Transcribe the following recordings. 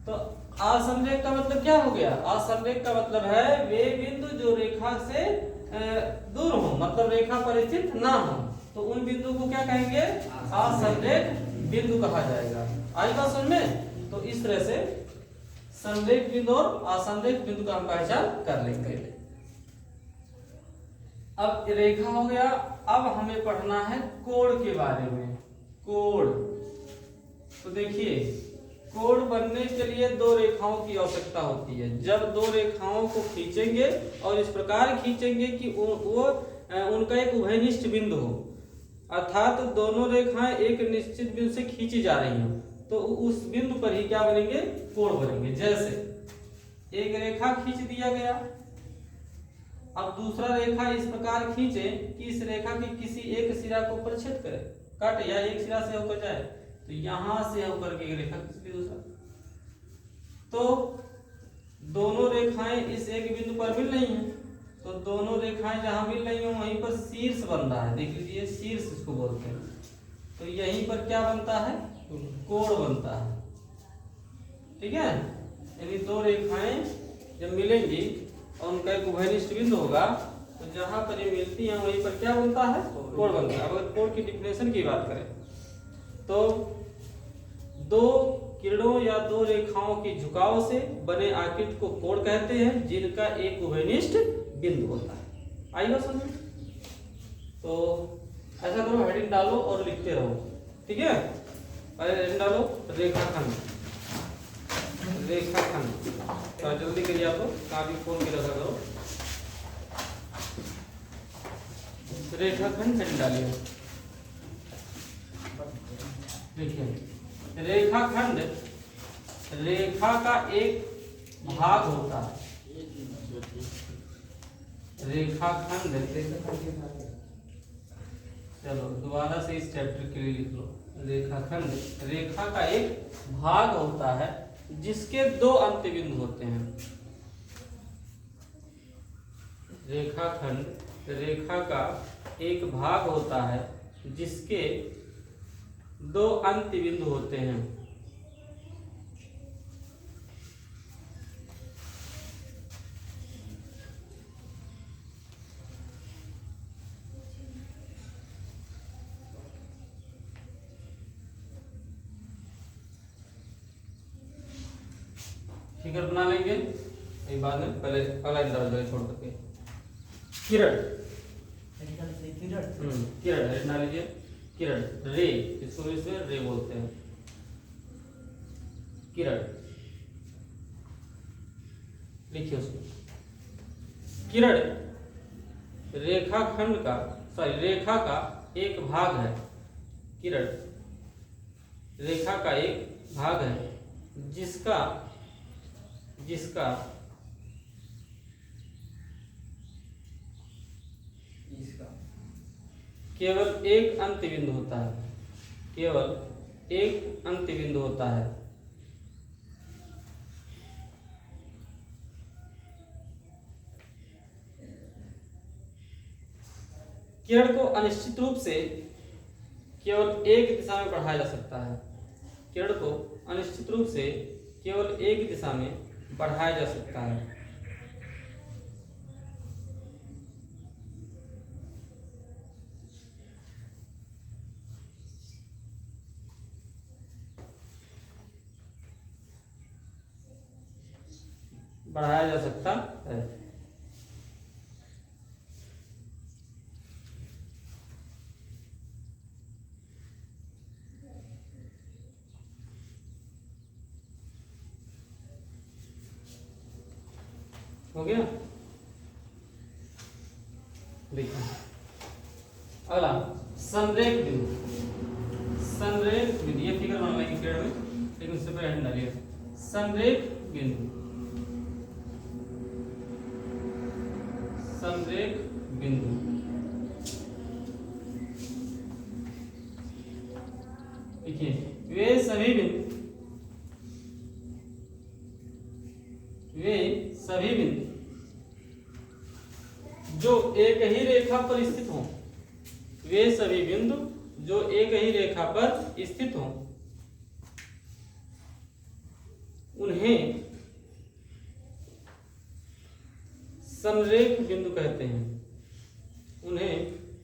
तो असमरेख का मतलब क्या हो गया? असमरेख का मतलब है वे बिंदु जो रेखा से दूर हो, मतलब रेखा पर स्थित ना हो, तो उन बिंदु को क्या कहेंगे? असमरेख बिंदु कहा जाएगा। आई बात समझ में? तो इस तरह से समरेख बिंदु और असमरेख बिंदु का हम पहचान कर लेंगे। अब रेखा हो गया, अब हमें पढ़ना है कोण के बारे में। कोण, तो देखिए कोण बनने के लिए दो रेखाओं की आवश्यकता होती है। जब दो रेखाओं को खींचेंगे और इस प्रकार खींचेंगे कि उनका एक उभयनिष्ठ बिंदु हो, अर्थात तो दोनों रेखाएं एक निश्चित बिंदु से खींची जा रही हो, तो उस बिंदु पर ही क्या बनेंगे? कोण बनेंगे। जैसे एक रेखा खींच दिया गया, अब दूसरा रेखा इस प्रकार खींचे कि इस रेखा के किसी एक सिरा को परिच्छेद करे, काटे, या एक सिरा से होकर जाए, तो यहां से होकर के एक रेखा खींच ली दूसरा, तो दोनों रेखाएं इस एक बिंदु पर मिल रही हैं, तो दोनों रेखाएं जहां मिल रही हो वहीं पर शीर्ष बन रहा है। देख लीजिए, शीर्ष इसको बोलते हैं। तो यहीं पर क्या बनता है? कोण बनता है। ठीक है, यानी दो रेखाएं जब मिलेंगी और उनका एक उभयनिष्ठ बिंदु होगा, तो जहां पर ये मिलती हैं वहीं पर क्या बनता है? कोण बनता है। अगर कोण की डिफिनेशन की बात करें तो दो किरणों या दो रेखाओं के झुकाव से बने आकृति को कोण कहते हैं, जिनका एक उभयनिष्ठ बिंदु होता है। आई बात समझ में? तो ऐसा करो, हेडिंग डालो और लिखते रहो। ठीक है, पहले हेडिंग डालो रेखाखंड। रेखाखंड तो जल्दी करिए, आप लोग काफी फोन के रखा करो। रेखाखंड हेडिंग डालिए। देखिए, रेखाखंड रेखा का एक भाग होता है। रेखाखंड, चलो दोबारा से इस चैप्टर के लिए लिख लो। रेखाखंड रेखा का एक भाग होता है जिसके दो अंत्य बिंदु होते हैं। रेखाखंड रेखा का एक भाग होता है जिसके दो अंत्य बिंदु होते हैं। फिगर बना लेंगे एक बाद में, पहले अगला इंद्रजाल छोड़ करके। किरण, किरण बना लीजिए। किरण, रे, इसको इसमें रे बोलते हैं। किरण लिखिए उसको। किरण रेखाखंड का रेखा का एक भाग है। किरण रेखा का एक भाग है जिसका केवल एक अंत्य बिंदु होता है। केवल एक अंत्य बिंदु होता है। किरण को अनिश्चित रूप से केवल एक दिशा में बढ़ाया जा सकता है। किरण को अनिश्चित रूप से केवल एक दिशा में बढ़ाया जा सकता है। बढ़ाया जा सकता है। हो गया? देखिए अगला संरेख बिंदु। संरेख बिंदु, ये फिगर बना लेंगे पेड़ में, लेकिन उससे पहले हेडिंग डालिए संरेख बिंदु। संरेख बिंदु देखिए, वे सभी बिंदु जो एक ही रेखा पर स्थित हों, वे सभी बिंदु जो एक ही रेखा पर स्थित हों, उन्हें उन्हें संरेख बिंदु कहते हैं। उन्हें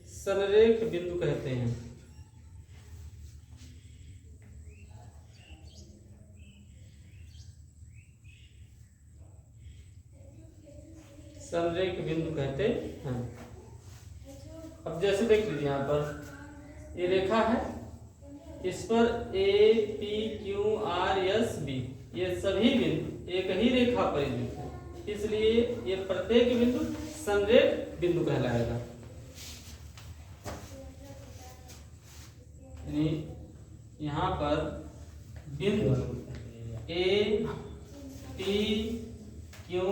संरेख बिंदु कहते हैं। संरेख बिंदु कहते हैं। अब जैसे देख लीजिए यहाँ पर ये रेखा है, इस पर A P Q R S B ये सभी बिंदु एक ही रेखा पर स्थित है, इसलिए ये प्रत्येक बिंदु संरेख बिंदु कहलाएगा। यानी यहाँ पर बिंदु A P Q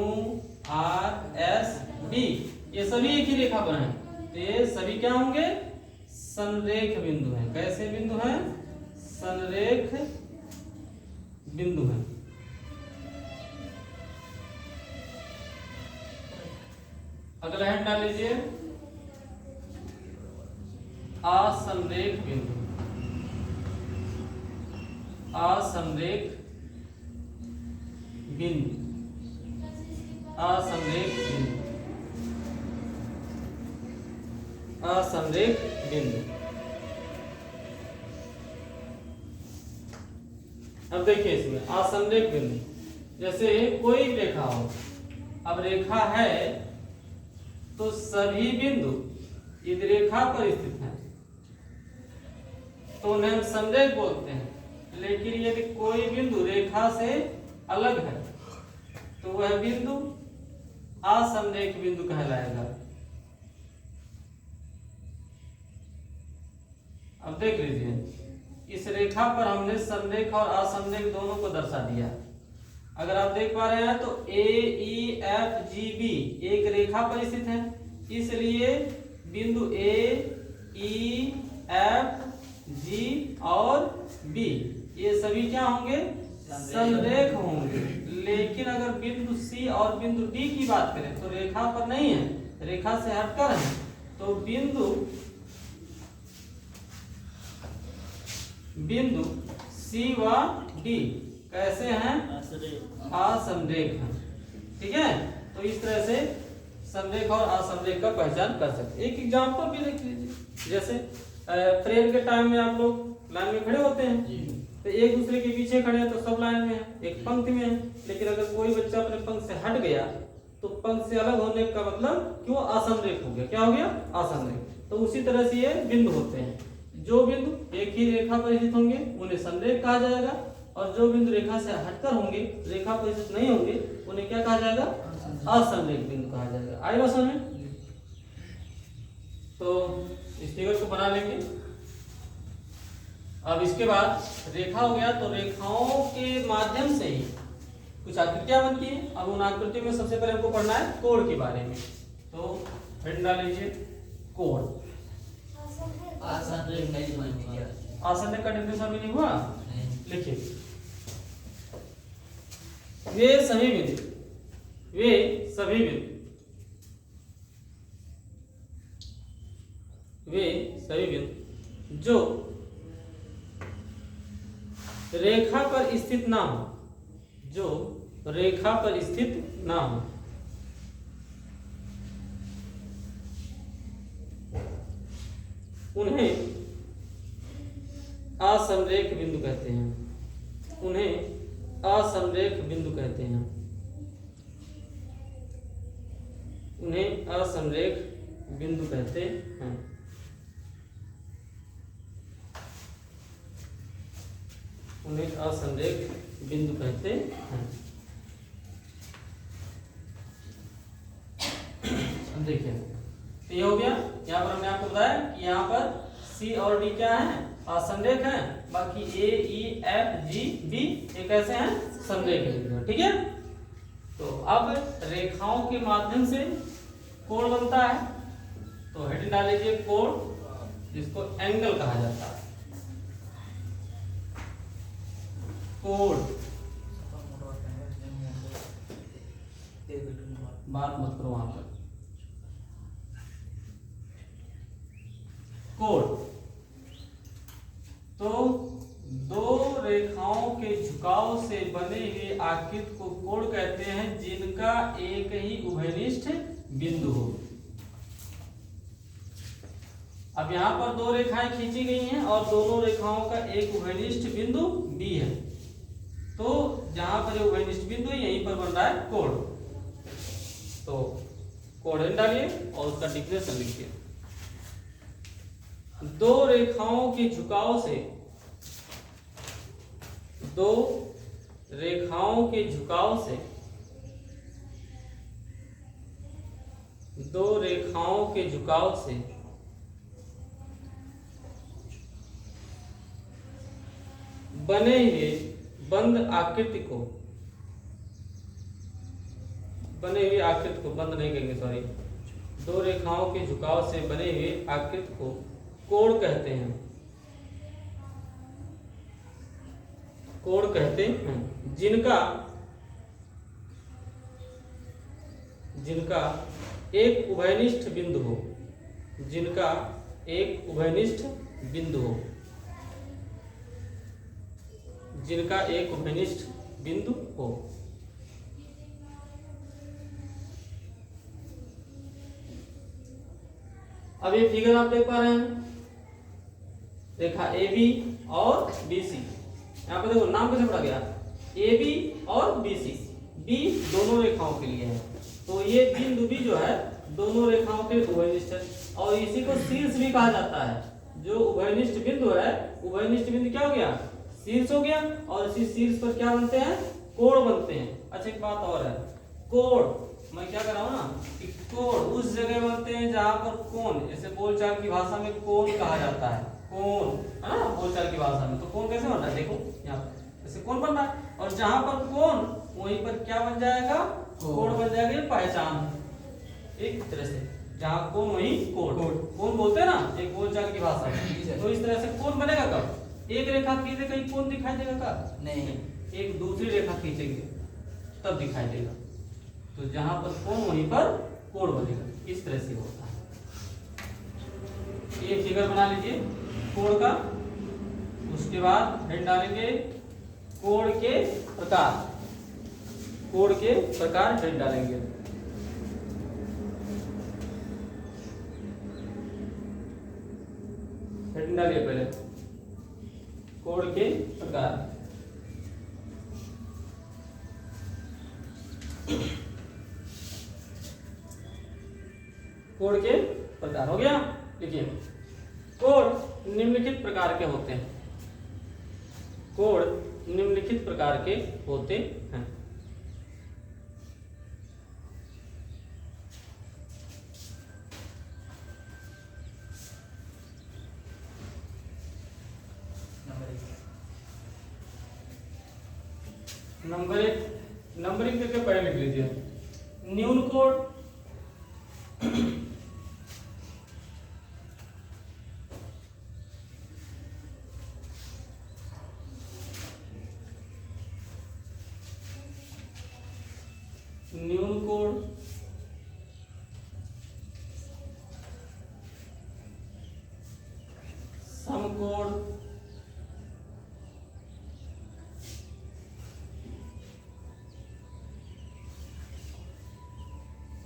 R S B ये सभी एक ही रेखा पर हैं, तो ये सभी क्या होंगे? संरेख बिंदु हैं। कैसे बिंदु हैं? संरेख बिंदु हैं। अगला हेड डाल लीजिए असंरेख बिंदु। असंरेख बिंदु। असंरेख बिंदु। असंरेख बिंदु। अब देखिए इसमें असंरेख बिंदु, जैसे कोई रेखा हो, अब रेखा है तो सभी बिंदु इस रेखा पर स्थित हैं तो उन्हें हम संरेख बोलते हैं। लेकिन यदि कोई बिंदु रेखा से अलग है तो वह बिंदु असंरेख बिंदु कहलाएगा। अब देख लीजिए इस रेखा पर हमने संरेख और असंरेख दोनों को दर्शा दिया। अगर आप देख पा रहे हैं तो ए ई एफ जी बी एक रेखा पर स्थित है, इसलिए बिंदु ए ई एफ जी और बी ये सभी क्या होंगे? संरेख होंगे। लेकिन अगर बिंदु सी और बिंदु डी की बात करें तो रेखा पर नहीं है, रेखा से हटकर है, तो बिंदु सी व डी कैसे हैं? असंरेख हैं। ठीक है, तो इस तरह से संरेख और असंरेख का पहचान कर सकते। एक एग्जांपल भी देख लीजिए, जैसे प्रेयर के टाइम में आप लोग लाइन में खड़े होते हैं तो एक दूसरे के पीछे खड़े हैं तो सब लाइन में है, एक पंक्ति में है। लेकिन अगर कोई बच्चा अपने पंक्ति से हट गया तो पंक्ति से अलग होने का मतलब कि वो असंरेख हो गया। क्या हो गया? असंरेख। तो उसी तरह से ये बिंदु होते हैं। जो बिंदु एक ही रेखा पर स्थित होंगे उन्हें संरेख कहा जाएगा, और जो बिंदु रेखा से हटकर होंगे, रेखा पर स्थित नहीं होंगे, उन्हें क्या कहा जाएगा? असंरेख बिंदु कहा जाएगा। आई बात समझ में? तो इस फिगर को बना लेंगे। अब इसके बाद रेखा हो गया, तो रेखाओं के माध्यम से ही कुछ आकृतियां बनती हैं। अब उन आकृतियों में सबसे पहले हमको पढ़ना है कोण के बारे में। तो हेड डाल लीजिए कोण। असंरेख का डेफिनेशन भी नहीं हुआ, लिखिए वे सभी बिंदु जो रेखा पर स्थित ना हो, उन्हें असंरेख बिंदु कहते हैं। असंरेख बिंदु कहते हैं। देखिए तो ये हो गया। यहाँ पर हमने आपको बताया कि यहाँ पर सी और डी क्या है? असंरेख हैं। बाकी ए ई एफ जी बी ये कैसे हैं? संरेख हैं। ठीक है, तो अब रेखाओं के माध्यम से कोण बनता है। तो हेडिंग डाल लीजिए कोण, जिसको एंगल कहा जाता है। कोण, बात मत करो वहां पर। कोण तो दो रेखाओं के झुकाव से बने हुए आकृति को कोण कहते हैं जिनका एक ही उभयनिष्ठ बिंदु हो। अब यहाँ पर दो रेखाएं खींची गई हैं और दोनों रेखाओं का एक उभयनिष्ठ बिंदु B है, तो जहां पर ये उभयनिष्ठ बिंदु है यहीं पर बन रहा है कोण। तो कोण डालिए और उसका डिफिनेशन लिखिए। दो रेखाओं के झुकाव से दो रेखाओं के झुकाव से दो रेखाओं के झुकाव से बने हुए बंद आकृति को बंद नहीं कहेंगे, सॉरी, दो रेखाओं के झुकाव से बने हुए आकृति को कोण कहते हैं। कोण कहते हैं जिनका एक उभयनिष्ठ बिंदु हो, जिनका एक उभयनिष्ठ बिंदु हो, जिनका एक उभयनिष्ठ बिंदु हो। अब ये फिगर आप देख पा रहे हैं, रेखा AB और BC। यहाँ पर देखो नाम कैसे पड़ा गया, AB और BC, B दोनों रेखाओं के लिए है, तो ये बिंदु B जो है दोनों रेखाओं के उभयनिष्ठ है और इसी को शीर्ष भी कहा जाता है। जो उभयनिष्ठ बिंदु है, उभयनिष्ठ बिंदु क्या हो गया, शीर्ष हो गया, और इसी शीर्ष पर क्या बनते हैं, कोण बनते हैं। अच्छा एक बात और है, कोण मैं क्या कर रहा हूँ ना कि कोण उस जगह बनते हैं जहां पर कोण, जैसे बोलचाल की भाषा में कोण कहा जाता है, कोण है ना बोलचाल की भाषा में। तो कोण कैसे बन रहा है, देखो यहाँ पर ऐसे कोण बन रहा है, और जहां पर कोण वहीं पर क्या बन जाएगा, कोण बन जाएगा। पहचान एक तरह से, जहां कोण वहीं कोण, कोण बोलते हैं ना एक बोलचाल की भाषा में। तो इस तरह से कोण बनेगा कब, एक रेखा खींचे कहीं कोण दिखाई देगा कब, नहीं, एक दूसरी रेखा खींचेंगे तब दिखाई देगा। तो जहां पर कोण वहीं पर कोण बनेगा, इस तरह से होता है। ये फिगर बना लीजिए कोण का, उसके बाद हेड डालेंगे कोण के प्रकार, कोण के प्रकार हेड डालेंगे। हेड डालिए पहले, कोण के प्रकार। कोण के प्रकार हो गया। देखिए कोण निम्नलिखित प्रकार के होते हैं, कोण निम्नलिखित प्रकार के होते हैं। नंबरिंग करके पहले लिख लीजिए। न्यून कोण, न्यून कोण, समकोण,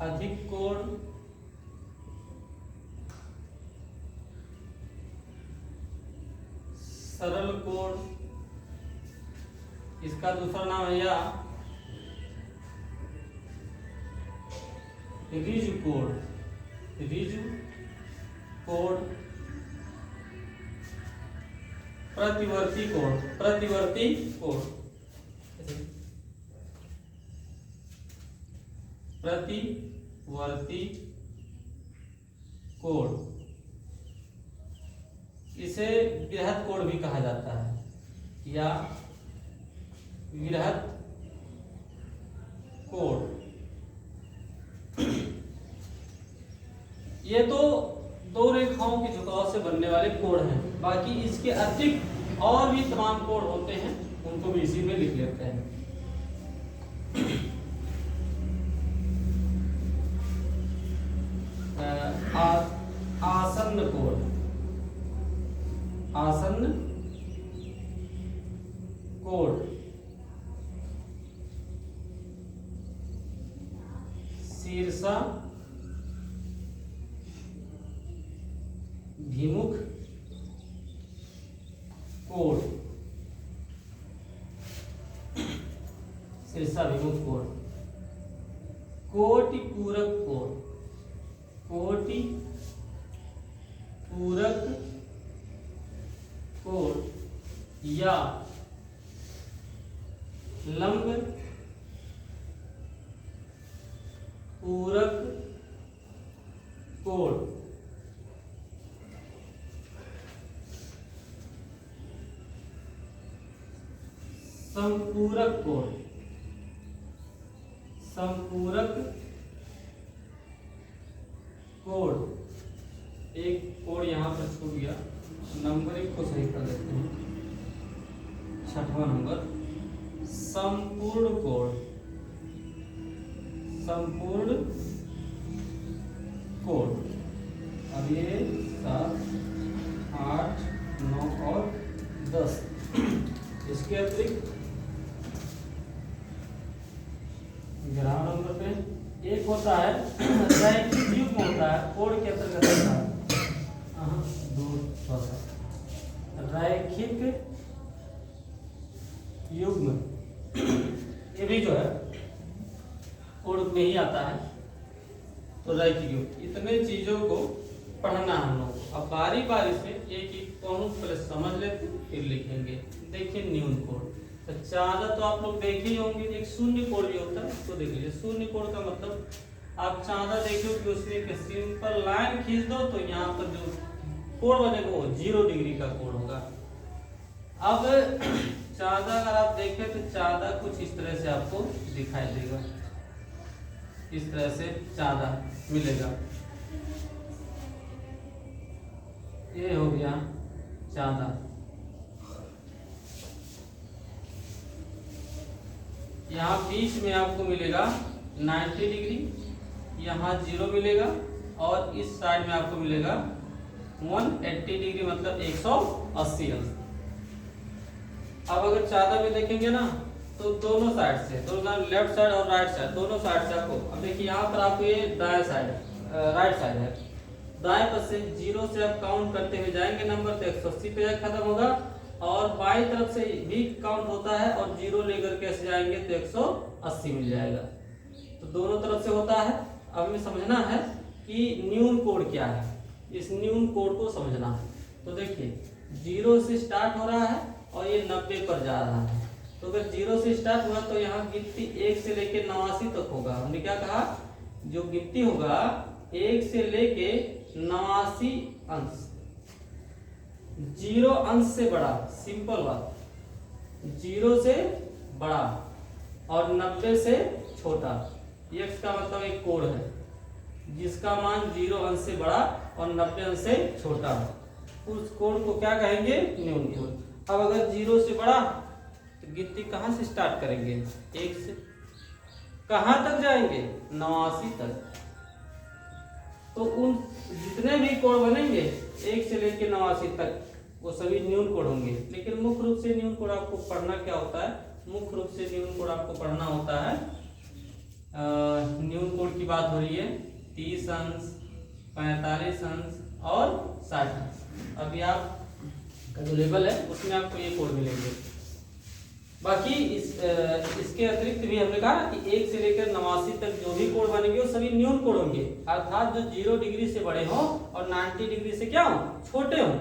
अधिक कोण, सरल कोण, इसका दूसरा नाम है या ऋजु कोण, ऋजु कोण, प्रतिवर्ती कोण, प्रतिवर्ती कोण, प्रतिवर्ती कोण, इसे बृहत् कोण भी कहा जाता है या बृहत् कोण। ये तो दो रेखाओं के झुकाव से बनने वाले कोण हैं, बाकी इसके अतिरिक्त और भी तमाम कोण होते हैं, उनको भी इसी में लिख लेते हैं। आसन्न कोण, आसन्न कोण, शीर्षा भिमुख कोण, शीर्षाभिमुख कोण, कोटि पूरक कोण, कोटि पूरक कोण या लंब पूरक कोण, संपूरक कोण, संपूरक कोण। एक कोण यहां पर छूट गया, नंबरिंग को सही कर देते हैं। 6वां नंबर संपूर्ण कोण, संपूर्ण कोण। अब ये 7, 8, 9 और 10। इसके अतिरिक्त 11 नंबर पे एक होता है रैखिक युग्म होता है, कोण के अंतर्गत होता है। रैखिक युग्म, ये भी जो है कोण में ही आता है। तो रैखिक युग्म, इतने चीजों को पढ़ना हम लोग। अब बारी बारी से एक एक कोण पहले समझ लेते फिर लिखेंगे। देखिए न्यून कोण, तो चांदा तो आप लोग देखे ही होंगे। एक शून्य कोण भी होता है, उसको देख लीजिए। शून्य कोण का मतलब आप चांदा देखो कि उसमें एक सिंपल लाइन खींच दो तो यहाँ पर जो कोण बनेगा वो 0 डिग्री का कोण होगा। अब चांदा अगर आप देखें तो चांदा कुछ इस तरह से आपको दिखाई देगा, इस तरह से चांदा मिलेगा। ये हो गया चांदा। यहाँ बीच में आपको मिलेगा 90 डिग्री, यहाँ 0 मिलेगा और इस साइड में आपको मिलेगा 180 डिग्री, मतलब 180 अंश। अब अगर चांदा में देखेंगे ना तो दोनों साइड से, दोनों लेफ्ट साइड और राइट साइड, दोनों साइड से आपको, अब देखिए यहाँ पर आपको ये दाएं साइड राइट साइड है, दाएं पर से 0 से आप काउंट करते हुए जाएंगे नंबर तो 180 पे खत्म होगा, और बाईं तरफ से भी काउंट होता है और 0 लेकर कैसे जाएंगे तो 180 मिल जाएगा। तो दोनों तरफ से होता है। अब हमें समझना है कि न्यून कोण क्या है, इस न्यून कोण को समझना है। तो देखिए 0 से स्टार्ट हो रहा है और ये 90 पर जा रहा है। तो अगर 0 से स्टार्ट हुआ तो यहाँ गिनती 1 से लेके 89 तक होगा। हमने क्या कहा, जो गिनती होगा 1 से लेके 89 अंश, 0 अंश से बड़ा, सिंपल बात, 0 से बड़ा और 90 से छोटा। x का मतलब एक कोण है जिसका मान 0 अंश से बड़ा और 90 अंश से छोटा है, उस कोण को क्या कहेंगे, न्यून कोण। अब अगर 0 से बड़ा तो गिनती कहाँ से स्टार्ट करेंगे, 1 से कहाँ तक जाएंगे, 89 तक। तो उन जितने भी कोण बनेंगे 1 से लेकर 89 तक वो सभी न्यून कोण होंगे। लेकिन मुख्य रूप से न्यून कोण आपको पढ़ना क्या होता है, मुख्य रूप से न्यून कोण आपको पढ़ना होता है, न्यून कोण की बात हो रही है 30 अंश, 45 अंश और 60 अंश। अभी आप का जो लेवल है उसमें आपको ये कोण मिलेंगे। बाकी इसके अतिरिक्त भी हमने कहा कि 1 से लेकर 89 तक जो भी कोण बनेंगे वो सभी न्यून कोण होंगे, अर्थात जो 0 डिग्री से बड़े हों और 90 डिग्री से क्या हो, छोटे हों।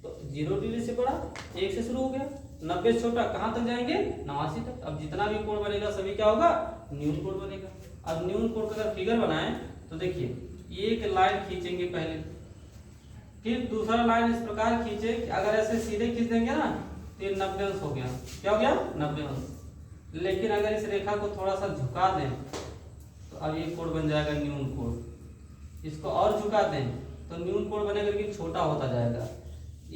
तो 0 डिग्री से बड़ा 1 से शुरू हो गया, 90 से छोटा कहाँ तक जाएंगे, 89 तक। अब जितना भी कोण बनेगा सभी क्या होगा, न्यून कोण बनेगा। अब न्यून कोण का अगर फिगर बनाएं तो देखिए एक लाइन खींचेंगे पहले, फिर दूसरा लाइन इस प्रकार खींचे कि अगर ऐसे सीधे खींच देंगे ना तो ये 90 अंश हो गया। क्या हो गया, 90 अंश। लेकिन अगर इस रेखा को थोड़ा सा झुका दें तो अब ये कोण बन जाएगा न्यून कोण। इसको और झुका दें तो न्यून कोण बनेगा लेकिन छोटा होता जाएगा।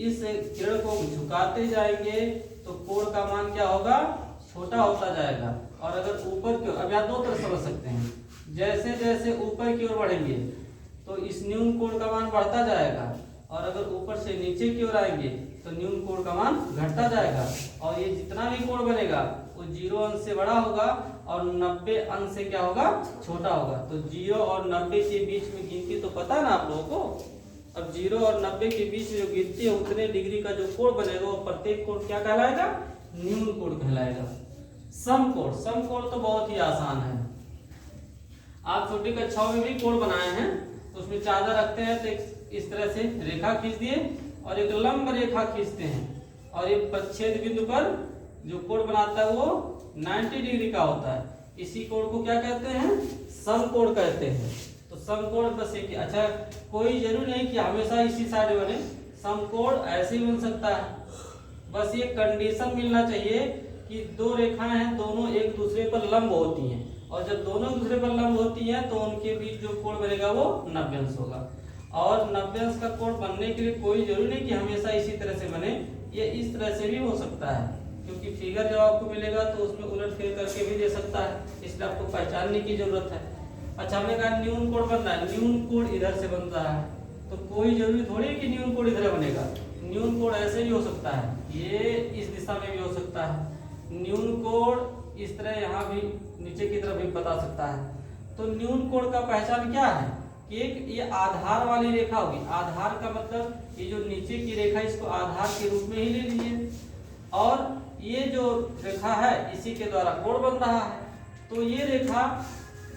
इस किरण को झुकाते जाएंगे तो कोण का मान क्या होगा, छोटा होता जाएगा। और अगर ऊपर की ओर, अब आप दो तरह समझ सकते हैं, जैसे जैसे ऊपर की ओर बढ़ेंगे तो इस न्यून कोण का मान बढ़ता जाएगा, और अगर ऊपर से नीचे की ओर आएंगे तो न्यून कोण का मान घटता जाएगा। और ये जितना भी कोण बनेगा वो 0 अंश से बड़ा होगा और 90 अंश से क्या होगा, छोटा होगा। तो 0 और 90 के बीच में गिनती तो पता है ना आप लोगों को। अब 0 और 90 के बीच में जो गिनती है उतने डिग्री का जो कोण बनेगा वो प्रत्येक कोण क्या कहलाएगा, न्यून कोण कहलाएगा। समकोण, समकोण तो बहुत ही आसान है, आप छोटी कक्षाओं में भी कोण बनाए हैं। तो उसमें चादर रखते हैं तो इस तरह से रेखा खींच दिए और एक लंब रेखा खींचते हैं और ये प्रच्छेद बिंदु पर जो कोण बनाता है वो 90 डिग्री का होता है। इसी कोण को क्या कहते हैं, समकोण कहते हैं। तो समकोण बस एक, अच्छा कोई जरूरी नहीं कि हमेशा इसी साइड बने, समकोण ऐसे ही बन सकता है। बस ये कंडीशन मिलना चाहिए कि दो रेखाएं हैं दोनों एक दूसरे पर लंब होती हैं, और जब दोनों एक दूसरे पर लंब होती हैं तो उनके बीच जो कोण बनेगा वो 90 अंश होगा। और 90 अंश का कोण बनने के लिए कोई जरूरी नहीं कि हमेशा इसी तरह से बने, ये इस तरह से भी हो सकता है, क्योंकि फिगर जब आपको मिलेगा तो उसमें उलट फेर करके भी दे सकता है, इसलिए आपको पहचानने की जरूरत है। अच्छा हमने कहा न्यून कोण बन रहा है, न्यून कोण इधर से बन रहा है, तो कोई जरूरी थोड़ी कि न्यून कोण इधर बनेगा। न्यून कोण ऐसे भी हो सकता है, ये इस दिशा में भी हो सकता है, न्यून कोण इस तरह यहाँ भी नीचे की तरफ भी बता सकता है। तो न्यून कोण का पहचान क्या है कि एक ये आधार वाली रेखा होगी, आधार का मतलब ये जो नीचे की रेखा इसको आधार के रूप में ही ले लीजिए, और ये जो रेखा है इसी के द्वारा कोण बन रहा है। तो ये रेखा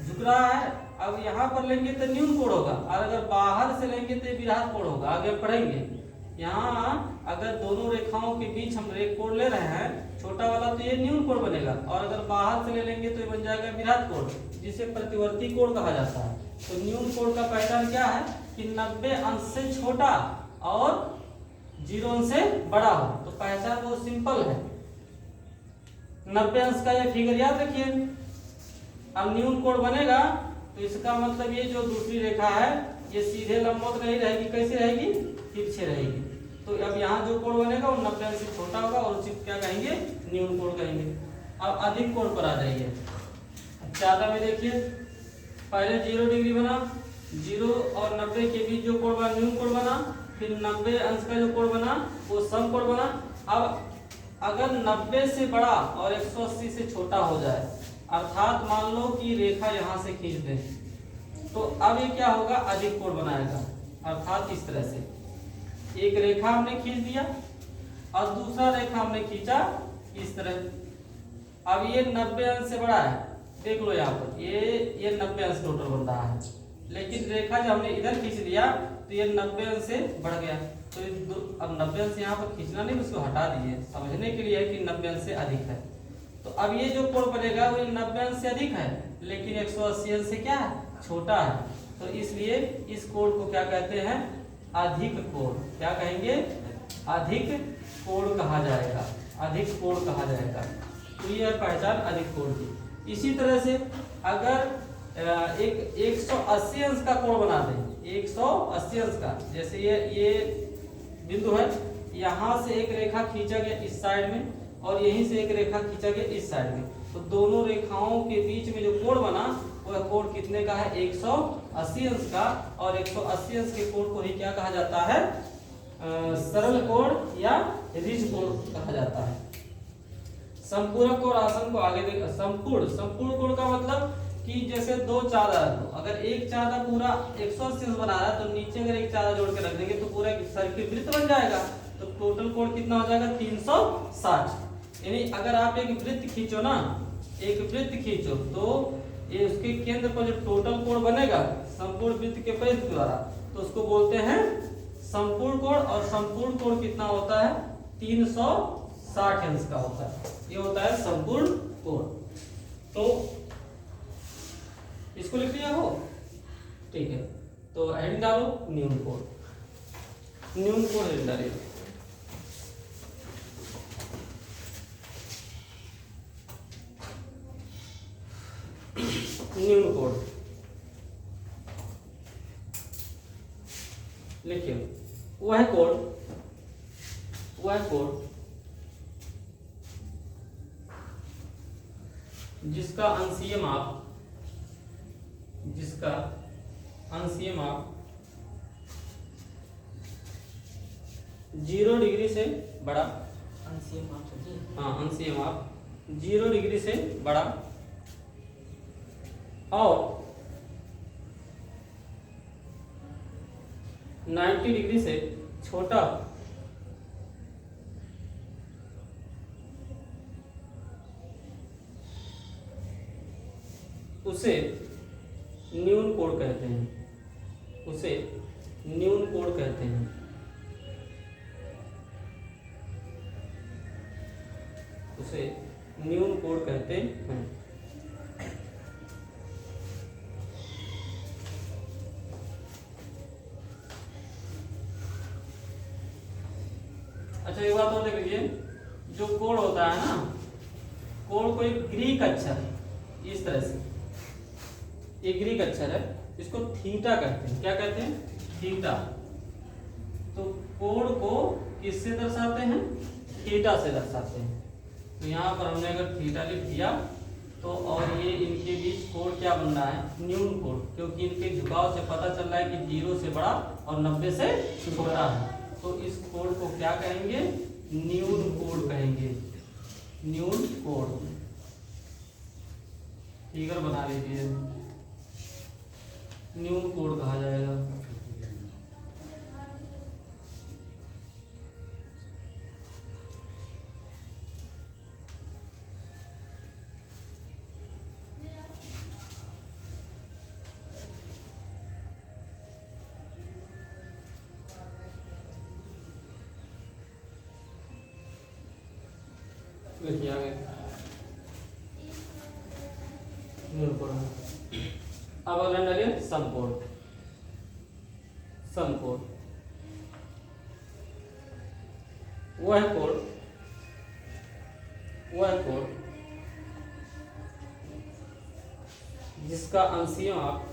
झुक रहा है, अब यहाँ पर लेंगे तो न्यून कोण होगा, और अगर बाहर से लेंगे तो विराट कोण होगा। आगे पढ़ेंगे यहाँ अगर दोनों रेखाओं के बीच हम एक कोण ले रहे हैं छोटा वाला तो ये न्यून कोण बनेगा, और अगर बाहर से ले लेंगे तो ये बन जाएगा विराट कोण, जिसे प्रतिवर्ती कोण कहा जाता है। तो न्यून कोण का पहचान क्या है कि 90 अंश से छोटा और 0 अंश से बड़ा हो। तो पहचान बहुत सिंपल है, 90 अंश का ये फिगर याद रखिए। अब न्यून कोण बनेगा तो इसका मतलब ये जो दूसरी रेखा है ये सीधे लंबवत नहीं रहेगी, कैसी रहेगी, तिरछे रहेगी। तो अब यहाँ जो कोण बनेगा वो 90 अंश से छोटा होगा और उसे क्या कहेंगे, न्यून कोण कहेंगे। अब अधिक कोण पर आ जाइए, ज्यादा में देखिए पहले 0 डिग्री बना, 0 और 90 के बीच जो कोण बना न्यून कोण बना, फिर 90 अंश का जो कोण बना वो समकोण बना। अब अगर 90 से बड़ा और 180 से छोटा हो जाए, अर्थात मान लो कि रेखा यहाँ से खींच दें, तो अब ये क्या होगा, अधिक कोण बनाएगा। अर्थात इस तरह से एक रेखा हमने खींच दिया और दूसरा रेखा हमने खींचा इस तरह। अब ये 90 अंश से बड़ा है, देख लो यहाँ पर ये 90 अंश टोटल बन रहा है, लेकिन रेखा जब हमने इधर खींच दिया तो ये 90 अंश से बढ़ गया। तो अब 90 अंश यहाँ पर खींचना नहीं, उसको हटा दीजिए, समझने के लिए है कि 90 अंश से अधिक है। तो अब ये जो कोण बनेगा वो 90 अंश से अधिक है, लेकिन 180 अंश से क्या है, छोटा है। तो इसलिए इस कोण को क्या कहते हैं, अधिक कोण। क्या कहेंगे, अधिक कोण कहा जाएगा, अधिक कोण कहा जाएगा। तो ये है पहचान अधिक कोण की। इसी तरह से अगर एक 180 अंश का कोण बना दें, 180 अंश का, जैसे ये बिंदु है, यहाँ से एक रेखा खींचा गया इस साइड में और यहीं से एक रेखा खींचा गया इस साइड में, तो दोनों रेखाओं के बीच में जो कोण बना वह कोण कितने का है, 180 अंश का। और 180 अंश के कोण को ही क्या कहा जाता है, सरल कोण या ऋज कोण कहा जाता है। संपूरक और आसन को आगे देख, संपूर्ण कोण का मतलब कि जैसे दो चादर, अगर एक चादर पूरा 180 अंश बना रहा है तो नीचे अगर एक चादर जोड़ के रख देंगे तो पूरा सर्किल वृत्त बन जाएगा। तो टोटल कोण कितना हो जाएगा, 360। यानी अगर आप एक वृत्त खींचो ना, एक वृत्त खींचो तो ये उसके केंद्र पर जो टोटल कोण बनेगा संपूर्ण वृत्त के परिधि द्वारा, तो उसको बोलते हैं संपूर्ण कोण। और संपूर्ण कोण कितना होता है, 360 अंश का होता है, ये होता है संपूर्ण कोण। तो इसको लिख लिया हो, ठीक है। तो हेडिंग डालो न्यून कोण, न्यून कोण हेडिंग डालिए। न्यून कोण लिखिए, वह कोण जिसका अंशीय माप 0 डिग्री से बड़ा, अंशीय माप 0 डिग्री से बड़ा और 90 डिग्री से छोटा उसे न्यून कोण कहते हैं, उसे न्यून कोण कहते हैं। उसे न्यून कोण कहते हैं। अच्छा एक बात और देख लीजिए, जो कोण होता है ना, कोण कोई ग्रीक अक्षर है, इस तरह से ये ग्रीक अक्षर है, इसको थीटा कहते हैं। क्या कहते हैं? थीटा। तो कोण को किससे दर्शाते हैं? थीटा से दर्शाते हैं। तो यहाँ पर हमने अगर थीटा लिख दिया तो और ये इनके बीच कोण क्या बन रहा है? न्यून कोण, क्योंकि इनके झुकाव से पता चल रहा है कि 0 से बड़ा और 90 से छोटा है। तो इस कोण को क्या कहेंगे? न्यून कोण कहेंगे। न्यून कोण। फिगर बना लीजिए, न्यून कोण कहा जाएगा। देखिए आगे न्यून कोण। अब अगला डालिए समकोण। समकोण वह कोण जिसका अंशीय माप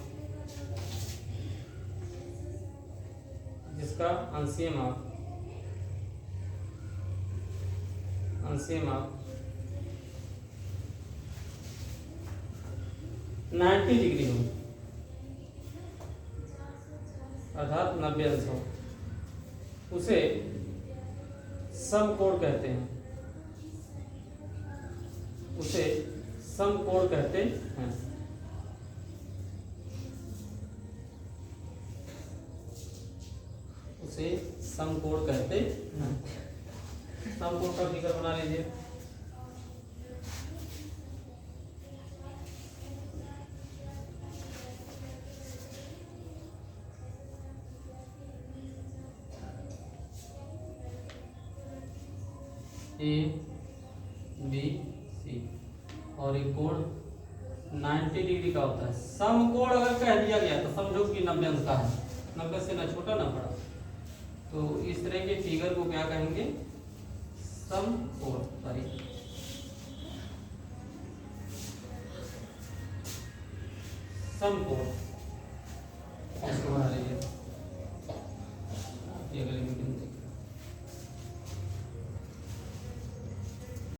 अंशीय माप 90 डिग्री हो, अर्थात 90 अंश हो, उसे समकोण कहते हैं। उसे समकोण कहते हैं। उसे समकोण कहते हैं। समकोण का फिगर बना लीजिए। ए बी सी और एक कोण 90 डिग्री का होता है। समकोण अगर कह दिया गया तो समझो कि 90 अंश का है, 90 से ना छोटा ना बड़ा। तो इस तरह के फिगर को क्या कहेंगे? समकोण। सॉरी, समकोण। इसको बना लीजिए।